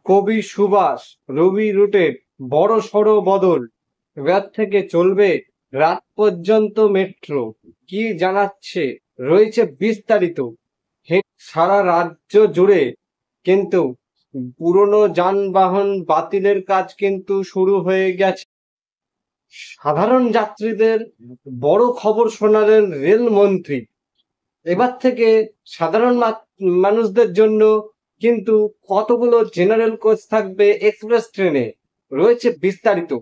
কবি সুভাষ রবি রুটের বড়সড় বদল, এবার থেকে চলবে রাত পর্যন্ত মেট্রো, কি জানাচ্ছে রয়েছে বিস্তারিত। সারা রাজ্য জুড়ে কিন্তু পুরনো যানবাহন বাতিলের কাজ কিন্তু শুরু হয়ে গেছে। সাধারণ যাত্রীদের বড় খবর শোনালেন রেলমন্ত্রী। এবার থেকে সাধারণ মানুষদের জন্য কিন্তু কতগুলো জেনারেল কোচ থাকবে এক্সপ্রেস ট্রেনে, রয়েছে বিস্তারিত।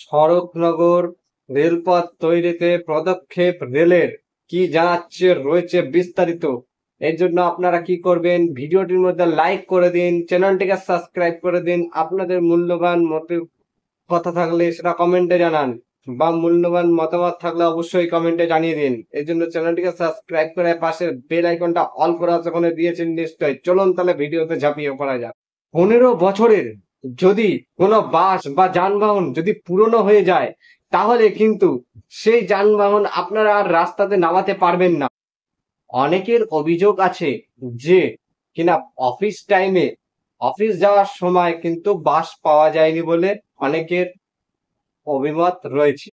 সড়কনগর রেলপথ তৈরিতে পদক্ষেপ রেলের, কি জানাচ্ছে রয়েছে বিস্তারিত। এর জন্য আপনারা কি করবেন, ভিডিওটির মধ্যে লাইক করে দিন, চ্যানেলটিকে সাবস্ক্রাইব করে দিন। আপনাদের মূল্যবান মতে কথা থাকলে সেটা কমেন্টে জানান, বা মূল্যবান মতামত থাকলে অবশ্যই কমেন্টে জানিয়ে দিন। এই জন্য চ্যানেলটিকে সাবস্ক্রাইব করে পাশের বেল আইকনটা অল করা ওখানে দিয়েছেন নিশ্চয়ই। চলুন তাহলে ভিডিওতে ঝাঁপিয়ে পড়া যাক। 15 বছরের যদি কোনো বাস বা যানবাহন যদি পুরনো হয়ে যায়, তাহলে কিন্তু সেই যানবাহন আপনারা আর রাস্তাতে নামাতে পারবেন না। অনেকের অভিযোগ আছে যে কিনা অফিস টাইমে অফিস যাওয়ার সময় কিন্তু বাস পাওয়া যায়নি বলে অনেকের অভিমত রয়েছে।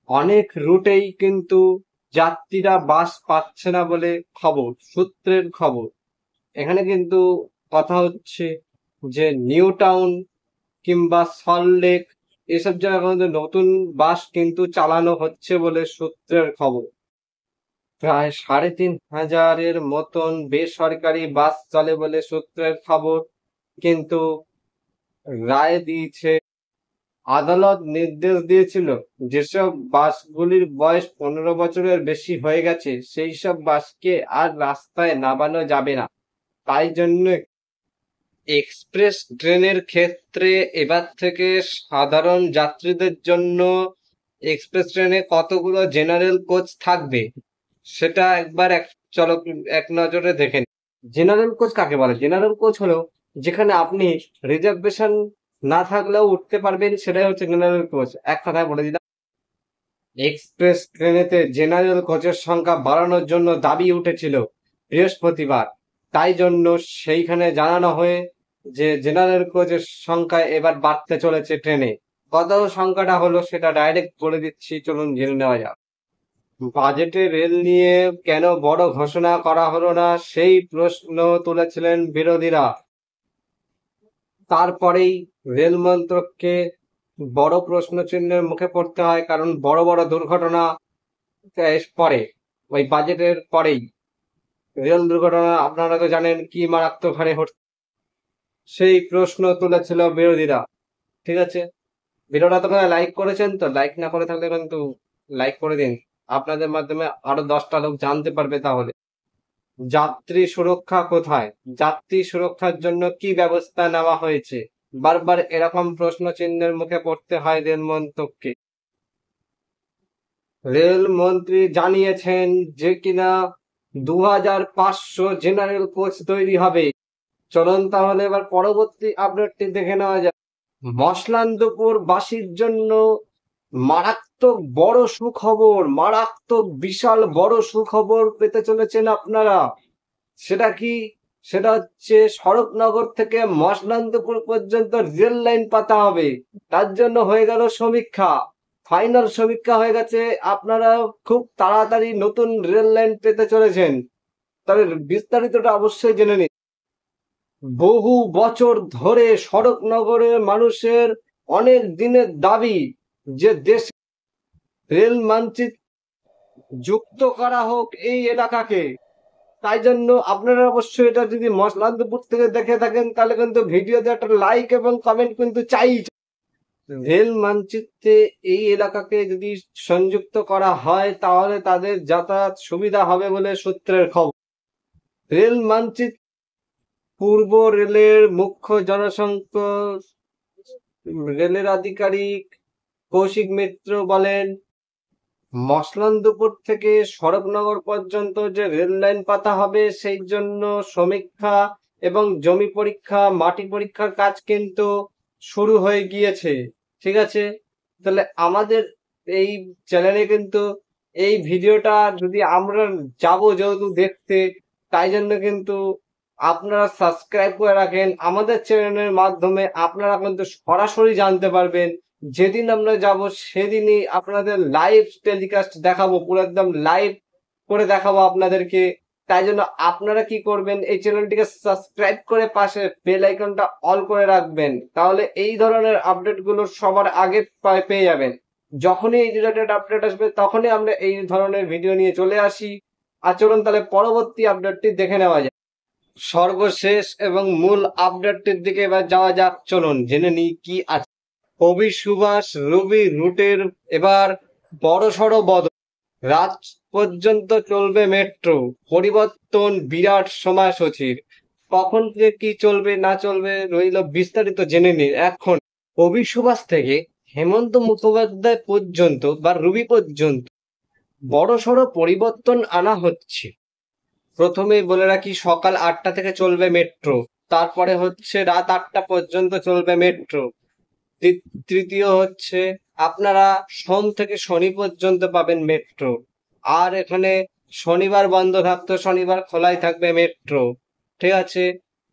অনেক রুটেই কিন্তু যাত্রীরা বাস পাচ্ছে না বলে খবর, সূত্রের খবর। এখানে কিন্তু কথা হচ্ছে যে নিউ টাউন কিংবা সল্টলেক এসব জায়গায় নতুন বাস কিন্তু চালানো হচ্ছে বলে সূত্রের খবর। প্রায় ৩,৫০০-এর মতন বেসরকারি বাস চলে বলে সূত্রের খবর। কিন্তু রায় দিয়েছে, আদালত নির্দেশ দিয়েছিল যেসব বাসগুলির বয়স 15 বছরের বেশি হয়ে গেছে সেই সব বাসকে আর রাস্তায় নামানো যাবে না। তাই জন্য এক্সপ্রেস ট্রেনের ক্ষেত্রে এবার থেকে সাধারণ যাত্রীদের জন্য এক্সপ্রেস ট্রেনে কতগুলো জেনারেল কোচ থাকবে সেটা একবার এক নজরে দেখেন। জেনারেল কোচ কাকে বলে? জেনারেল কোচ হলো যেখানে আপনি রিজার্ভেশন না থাকলেও উঠতে পারবেন, সেটাই হচ্ছে জেনারেল কোচ। এক কথায় বলে দিলাম, এক্সপ্রেস ট্রেনেতে জেনারেল কোচের সংখ্যা বাড়ানোর জন্য দাবি উঠেছিল বৃহস্পতিবার। তাই জন্য সেইখানে জানানো হয়ে যে জেনারেল কোচের সংখ্যা এবার বাড়তে চলেছে ট্রেনে। কত সংখ্যাটা হলো সেটা ডাইরেক্ট বলে দিচ্ছি, চলুন জেনে নেওয়া যাক। বাজেটে রেল নিয়ে কেন বড় ঘোষণা করা হলো না, সেই প্রশ্ন তুলেছিলেন বিরোধীরা। তারপরেই রেল মন্ত্রককে বড় প্রশ্ন চিহ্নের মুখে পড়তে হয়, কারণ বড় বড় দুর্ঘটনা পরে ওই বাজেটের পরেই। রেল দুর্ঘটনা আপনারা তো জানেন কি মারাত্মক হারে হচ্ছে, সেই প্রশ্ন তুলেছিল বিরোধীরা। ঠিক আছে, ভিডিওটা তো লাইক করেছেন, তো লাইক না করে থাকলে কিন্তু লাইক করে দিন, আপনাদের মাধ্যমে আরো 10টা লোক জানতে পারবে। তাহলে যাত্রী সুরক্ষা কোথায়? যাত্রী সুরক্ষার জন্য কি ব্যবস্থা নেওয়া হয়েছে? বারবার এরকম প্রশ্ন চিহ্নের মুখে পড়তে হয় রেল মন্ত্রককে। রেল মন্ত্রী জানিয়েছেন যে কিনা 2500 জেনারেল কোচ তৈরি হবে। চলুন তাহলে এবার পরবর্তী আপডেটটি দেখে নেওয়া যাক। মসলান্দপুর বাসীর জন্য মারাত্মক বড় সুখবর, মারাত্মক বিশাল বড় সুখবর পেতে চলেছেন আপনারা। সেটা কি? সেটা হচ্ছে সড়কনগর থেকে মসলান্দপুর পর্যন্ত রেল লাইন পাতা হবে। তার জন্য হয়ে গেল সমীক্ষা, ফাইনাল সমীক্ষা হয়ে গেছে। আপনারা খুব তাড়াতাড়ি নতুন রেল লাইন পেতে চলেছেন। তবে বিস্তারিতটা অবশ্যই জেনে নিন। বহু বছর ধরে সড়কনগরের মানুষের অনেক দিনের দাবি যে দেশ রেল মানচিত্র যুক্ত করা হোক এই এলাকাকে। তাই জন্য আপনারা অবশ্যই এটা যদি মসলান্দপুর থেকে দেখে থাকেন তাহলে কিন্তু ভিডিওতে একটা লাইক এবং কমেন্ট কিন্তু চাই। রেল মানচিত্রে এই এলাকাকে যদি সংযুক্ত করা হয় তাহলে তাদের যাতায়াত সুবিধা হবে বলে সূত্রের খবর। রেল মানচিত্র পূর্ব রেলের মুখ্য জনসংযোগ রেলের আধিকারিক কৌশিক মিত্র বলেন, মসলান্দপুর থেকে সড়কনগর পর্যন্ত যে রেল লাইন পাতা হবে সেই জন্য সমীক্ষা এবং জমি পরীক্ষা, মাটি পরীক্ষার কাজ কিন্তু শুরু হয়ে গিয়েছে। ঠিক আছে, তাহলে আমাদের এই চ্যানেলে কিন্তু এই ভিডিওটা যদি আমরা যাবো যেহেতু দেখতে, তাই জন্য কিন্তু আপনারা সাবস্ক্রাইব করে রাখেন। আমাদের চ্যানেলের মাধ্যমে আপনারা কিন্তু সরাসরি জানতে পারবেন। যেদিন আমরা যাব সেদিনই আপনাদের লাইভ টেলিকাস্ট দেখাবো, পুরো একদম লাইভ করে দেখাবো আপনাদেরকে। তাই জন্য আপনারা কি করবেন, এই চ্যানেলটিকে সাবস্ক্রাইব করে পাশে বেল আইকনটা অল করে রাখবেন, তাহলে এই ধরনের আপডেট গুলো সবার আগে পেয়ে যাবেন। যখনই এই রিলেটেড আপডেট আসবে তখনই আমরা এই ধরনের ভিডিও নিয়ে চলে আসি। আর চলুন তাহলে পরবর্তী আপডেটটি দেখে নেওয়া যাক। সর্বশেষ এবং মূল আপডেটটির দিকে এবার যাওয়া যাক, চলুন জেনে নিই কি আছে। কবি সুভাষ রবি রুটের এবার বড়সড় বদল, রাত পর্যন্ত চলবে মেট্রো, পরিবর্তন বিরাট সময়সূচির। কখন থেকে কি চলবে না চলবে রইল বিস্তারিত জেনে নিন এখন। কবি সুভাষ থেকে হেমন্ত মুখোপাধ্যায় পর্যন্ত বা রবি পর্যন্ত বড়সড় পরিবর্তন আনা হচ্ছে। প্রথমেই বলে রাখি, সকাল 8টা থেকে চলবে মেট্রো, তারপরে হচ্ছে রাত 8টা পর্যন্ত চলবে মেট্রো। তৃতীয় হচ্ছে আপনারা সোম থেকে শনি পর্যন্ত পাবেন মেট্রো। আর এখানে শনিবার বন্ধ থাকতো, শনিবার খোলাই থাকবে মেট্রো। ঠিক আছে,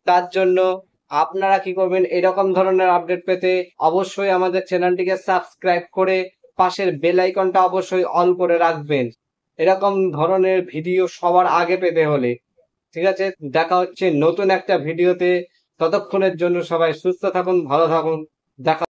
তার জন্য আপনারা কি করবেন, এরকম ধরনের আপডেট পেতে অবশ্যই আমাদের চ্যানেলটিকে সাবস্ক্রাইব করে পাশের বেল আইকনটা অবশ্যই অল করে রাখবেন, এরকম ধরনের ভিডিও সবার আগে পেতে হলে। ঠিক আছে, দেখা হচ্ছে নতুন একটা ভিডিওতে। ততক্ষণের জন্য সবাই সুস্থ থাকুন, ভালো থাকুন। দেখা